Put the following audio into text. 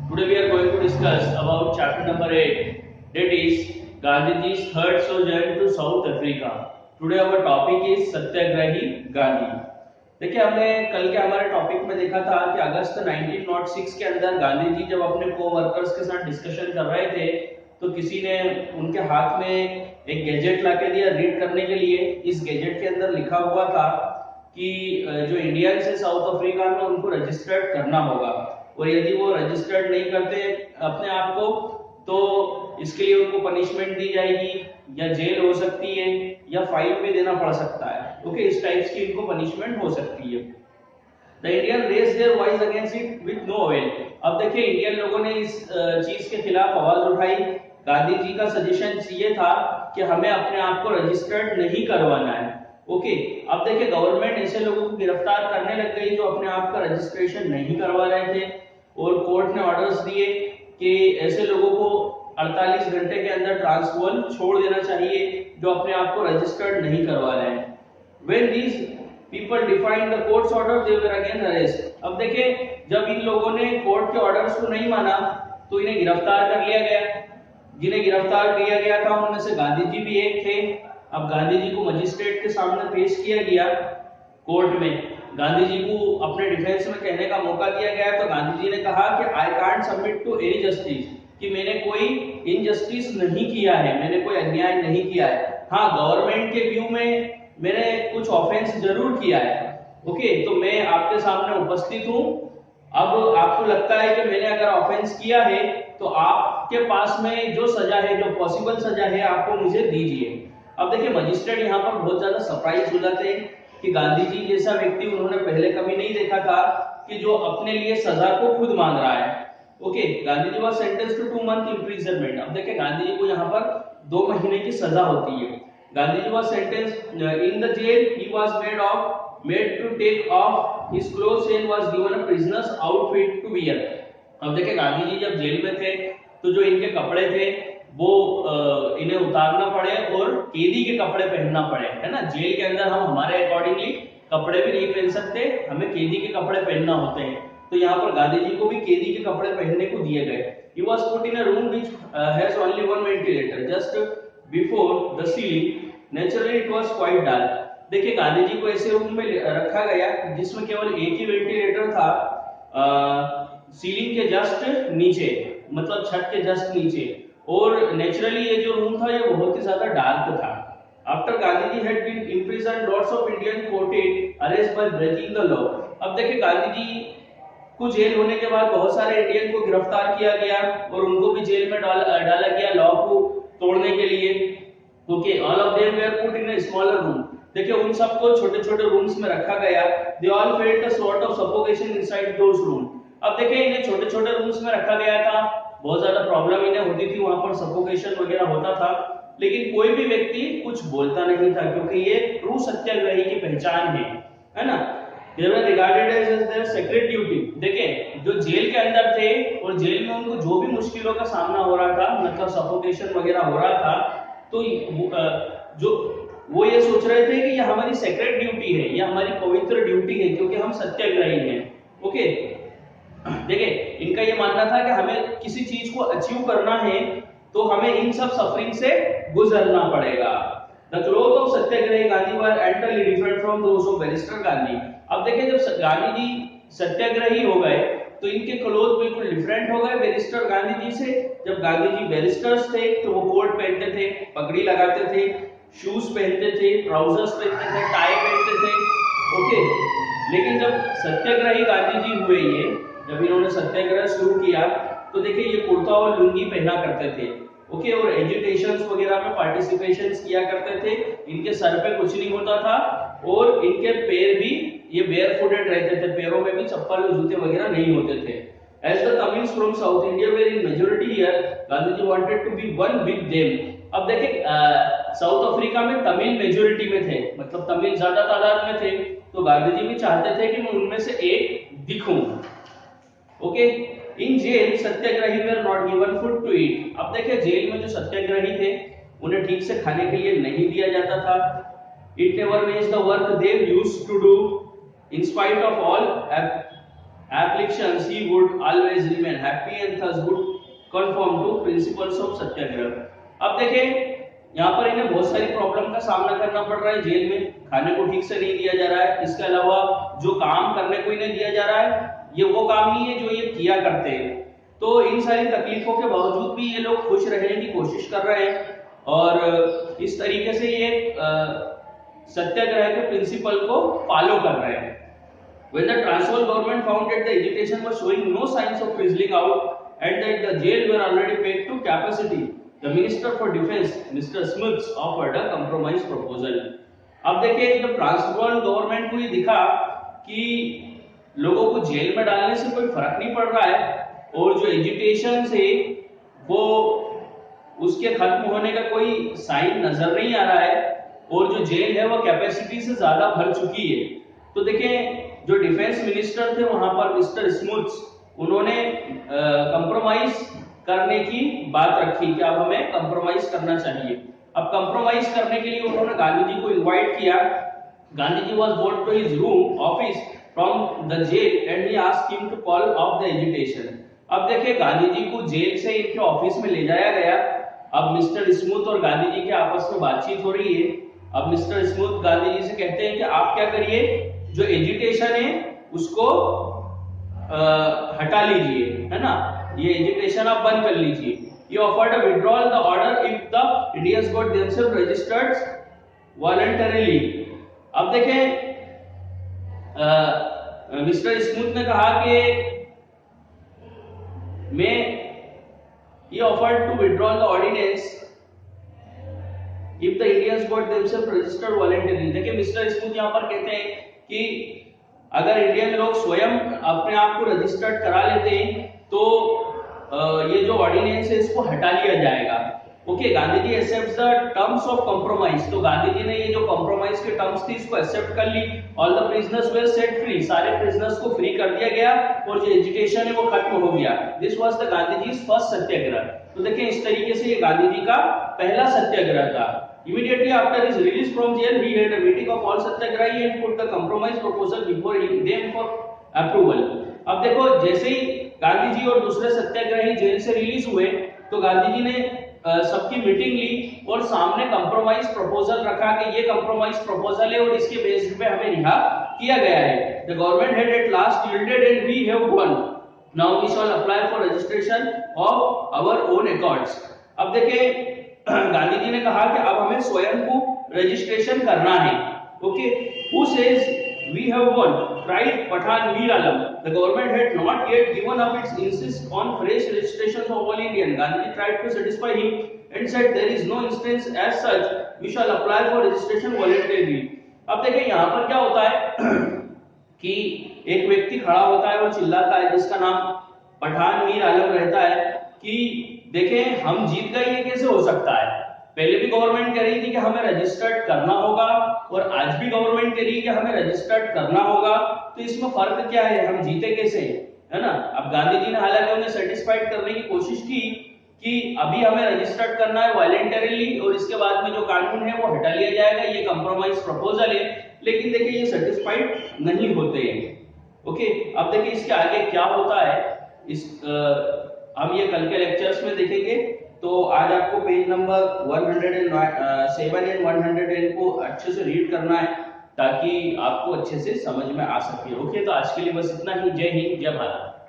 Today we are going to discuss about chapter number 8, that is Gandhiji's third sojourn to South Africa. Today our topic is सत्याग्रही गांधी। देखिए हमने कल के हमारे topic में देखा था कि अगस्त 1906 के अंदर गांधी जी जब अपने को वर्कर्स के साथ डिस्कशन कर रहे थे तो किसी ने उनके हाथ में एक गैजेट लाके दिया रीड करने के लिए। इस गैजेट के अंदर लिखा हुआ था कि जो इंडियंस है साउथ अफ्रीका में उनको रजिस्टर्ड करना होगा और यदि वो रजिस्टर्ड नहीं करते अपने आप को तो इसके लिए उनको पनिशमेंट दी जाएगी या जेल हो सकती है या फाइन भी देना पड़ सकता है। ओके, इस टाइप की इनको पनिशमेंट हो सकती है। The Indian raise their voice against it with no avail. अब देखिए इंडियन लोगों ने इस चीज के खिलाफ आवाज उठाई। गांधी जी का सजेशन ये था कि हमें अपने आप को रजिस्टर्ड नहीं करवाना है। ओके, अब देखिए गवर्नमेंट ऐसे लोगों को गिरफ्तार करने लग गई जो अपने आप का रजिस्ट्रेशन नहीं करवा रहे थे और कोर्ट ने ऑर्डर्स दिए कि ऐसे लोगों को 48 घंटे के अंदर ट्रांसवाल छोड़ देना चाहिए जो अपने आप को रजिस्टर्ड नहीं करवा रहे हैं। When these people defied the court's order, they were again arrested. अब देखिए जब इन लोगों ने कोर्ट के ऑर्डर्स को नहीं माना तो इन्हें गिरफ्तार कर लिया गया। जिन्हें गिरफ्तार किया गया था उनमें से गांधी जी भी एक थे। अब गांधी जी को मजिस्ट्रेट के सामने पेश किया गया कोर्ट में। गांधी जी को अपने डिफेंस में कहने का मौका दिया गया तो गांधी जी ने कहा कि I can't submit to any justice, कि मैंने कोई इनजस्टिस नहीं किया है, मैंने कोई अन्याय नहीं किया है। हाँ, गवर्नमेंट के व्यू में मैंने कुछ ऑफेंस जरूर किया है। ओके, तो मैं आपके सामने उपस्थित हूँ। अब आपको लगता है कि मैंने अगर ऑफेंस किया है तो आपके पास में जो सजा है, जो पॉसिबल सजा है, आपको मुझे दीजिए। अब देखिए मजिस्ट्रेट यहाँ पर बहुत ज्यादा सरप्राइज हो जाते हैं कि गांधी जी जैसा व्यक्ति उन्होंने पहले कभी नहीं देखा था कि जो अपने लिए सजा को खुद मांग रहा है। Okay, Gandhi ji was sentenced to 2 month imprisonment. अब देखिए गांधी जी को यहाँ पर 2 महीने की सजा होती है। Gandhi ji was sentenced in the jail, he was made to take off his clothes and was given a prisoner's outfit to wear। अब देखिए गांधी जी जब जेल में थे तो जो इनके कपड़े थे वो इन्हें उतारना पड़े और कैदी के कपड़े पहनना पड़े, है ना। जेल के अंदर हम हमारे अकॉर्डिंगली कपड़े भी नहीं पहन सकते, हमें कैदी के कपड़े पहनना होते हैं। तो यहाँ पर गांधी जी को भी कैदी के कपड़े पहनने को दिए गए। He was put in a room which has only one ventilator just before the ceiling. Naturally it was quite dark। देखिए गांधी जी को ऐसे रूम में रखा गया जिसमें केवल एक ही वेंटिलेटर था सीलिंग के जस्ट नीचे, मतलब छत के जस्ट नीचे। और नेचुरली ये जो रूम था ये बहुत ही ज्यादा डार्क था। After Gandhi ji had been imprisoned, lots of Indian courted arrest by breaking the law. अब देखिए गांधी जी को जेल होने के बाद बहुत सारे इंडियन को गिरफ्तार किया गया और उनको भी जेल में डाला गया लॉ को तोड़ने के लिए। Okay, all of them were put in a smaller room. देखिए उन सबको छोटे-छोटे रूम्स में रखा गया। They all felt a sort of suffocation inside those room. अब देखिए इन्हें छोटे-छोटे रूम्स में रखा गया था, बहुत ज्यादा प्रॉब्लम इन्हें होती थी, वहां पर सफोकेशन वगैरह होता था, लेकिन कोई भी व्यक्ति कुछ बोलता नहीं था क्योंकि ये ट्रू सत्याग्रही की पहचान है ना। They were regarded as their sacred duty। देखिए जो जेल के अंदर थे और जेल में उनको जो भी मुश्किलों का सामना हो रहा था, मतलब सफोकेशन वगैरह हो रहा था, तो जो वो ये सोच रहे थे कि ये हमारी सेक्रेट ड्यूटी है, ये हमारी पवित्र ड्यूटी है क्योंकि हम सत्याग्रही हैं। ओके, देखिए इनका ये मानना था कि हमें किसी चीज को अचीव करना है तो हमें इन सब सफरिंग से गुजरना पड़ेगा। The cloth of satyagrahi Gandhi were entirely different from those of barrister Gandhi. अब देखिए जब गांधी जी सत्याग्रही हो गए तो इनके क्लोथ बिल्कुल डिफरेंट हो गए बैरिस्टर गांधी जी से। जब गांधी जी बैरिस्टर्स थे तो वो कोट पहनते थे, पगड़ी लगाते थे, शूज पहनते थे, ट्राउजर्स पहनते थे, टाई पहनते थे। ओके, लेकिन जब सत्याग्रही गांधी जी हुए, ये जब इन्होंने सत्याग्रह शुरू किया तो देखिए ये कुर्ता और लुंगी पहना करते थे। ओके, और एजुटेशंस वगैरह में पार्टिसिपेशंस किया करते थे। इनके सर पे कुछ नहीं होता था और इनके पैर भी ये बेयर फुटेड रहते थे, पैरों में भी चप्पल और जूते वगैरह नहीं होते थे। As the Tamils from South India were in majority here, Gandhiji wanted to be one with them। अब देखिए साउथ अफ्रीका में तमिल मेजोरिटी में थे, मतलब तमिल ज्यादा तादाद में थे, तो गांधी जी भी चाहते थे कि मैं उनमें से एक दिखूं। Okay, in jail satyagrahi were not given food to eat. अब देखिए जेल में जो सत्याग्रही थे उन्हें ठीक से खाने के लिए नहीं दिया जाता था। It never made the work they used to do in spite of all afflictions, he would always remain happy and thus would conform to principles of सत्याग्रह। अब देखें यहाँ पर इन्हें बहुत सारी प्रॉब्लम का सामना करना पड़ रहा है जेल में, खाने को ठीक से नहीं दिया जा रहा है, इसके अलावा जो काम करने को इन्हें दिया जा रहा है ये वो काम नहीं है जो ये किया करते हैं। तो इन सारी तकलीफों के बावजूद भी ये लोग खुश रहने की कोशिश कर रहे हैं और इस तरीके से ये सत्याग्रह के प्रिंसिपल को फॉलो कर रहे हैं। When the Transvaal government found that the agitation was showing no signs of fizzling out and that the jail were already packed to capacity, the Minister for Defence, Mr. Smith, offered a compromise proposal. अब देखिए जब Transvaal government को ये दिखा कि लोगों को jail में डालने से कोई फर्क नहीं पड़ रहा है और जो एजिटेशन से वो उसके खत्म होने का कोई साइन नजर नहीं आ रहा है और जो जेल है वो कैपेसिटी से ज्यादा भर चुकी है, तो देखें जो डिफेंस मिनिस्टर थे वहां पर मिस्टर स्मूथ, उन्होंने कंप्रोमाइज करने की बात रखी कि अब हमें कंप्रोमाइज करना चाहिए। अब कंप्रोमाइज करने के लिए उन्होंने गांधी जी को इनवाइट किया। Gandhi ji was bold to his room office from the jail and he asked him to call off the agitation. अब देखिए गांधी जी को जेल से इनके ऑफिस में ले जाया गया। अब मिस्टर स्मूथ और गांधी जी के आपस में बातचीत हो रही है। अब मिस्टर स्मूथ गांधी जी से कहते हैं कि आप क्या करिए, जो एजिटेशन है उसको हटा लीजिए, है ना, ये एजिटेशन आप बंद कर लीजिए। He offered to withdraw the order if the Indians got themselves registered voluntarily। अब देखें मिस्टर स्मूथ ने कहा कि मैं he offered to withdraw the ordinance if the Indians got themselves registered voluntarily। देखिए मिस्टर स्मूथ यहाँ पर कहते हैं कि अगर इंडियन लोग स्वयं अपने आप को रजिस्टर्ड करा लेते हैं तो ये जो ऑर्डिनेंस है इसको हटा लिया जाएगा। Okay, Gandhi ji accepts the terms of compromise. तो गांधी जी ने ये जो कॉम्प्रोमाइज के टर्म्स थी इसको एक्सेप्ट कर ली। All the prisoners were set free, सारे प्रिजनर्स को फ्री कर दिया गया और जो एजिटेशन है वो खत्म हो गया। This was the Gandhi ji first satyagraha. तो देखिए इस तरीके से ये गांधी जी का पहला सत्याग्रह था। Immediately after his release from jail, he had a meeting of all satyagrahi and put the compromise proposal before them for approval। अब देखो जैसे ही गांधी जी और दूसरे सत्याग्रही जेल से रिलीज हुए तो गांधी जी ने सबकी मीटिंग ली और सामने कंप्रोमाइज प्रपोजल रखा कि ये कंप्रोमाइज प्रपोजल है और इसके बेसिस पे हमें रिहा किया गया है। The government had at last yielded and we have won। Now we shall apply for registration of our own accords। अब देखिए गांधी जी ने कहा कि अब हमें स्वयं को रजिस्ट्रेशन करना है। Okay, who says we have won, cried Pathan Mir Alam। The government had not yet given up its insist on fresh registrations of all Indian। Gandhi tried to satisfy him and said there is no instance as such, we shall apply for registration voluntarily। अब देखिए यहाँ पर क्या होता है कि एक व्यक्ति खड़ा होता है और चिल्लाता है जिसका नाम पठान मीर आलम रहता है कि देखें हम जीत गए, ये कैसे हो सकता है। पहले भी गवर्नमेंट कह रही थी कि हमें रजिस्टर्ड करना होगा और आज भी गवर्नमेंट कह रही है कि हमें रजिस्टर्ड करना होगा, तो इसमें फर्क क्या है, हम जीते कैसे, है ना। अब गांधी जी ने हालांकि उन्हें सेटिस्फाइड करने की कोशिश की कि अभी हमें रजिस्टर्ड करना है वॉलंटरीली और इसके बाद में जो कानून है वो हटा लिया जाएगा, ये कंप्रोमाइज प्रपोजल है, लेकिन देखिए ये सेटिस्फाइड नहीं होते हैं। ओके, अब देखिए इसके आगे क्या होता है इस हम ये कल के लेक्चर्स में देखेंगे। तो आज आपको पेज नंबर 107 एंड 110 को अच्छे से रीड करना है ताकि आपको अच्छे से समझ में आ सके। ओके, तो आज के लिए बस इतना ही। जय हिंद, जय भारत।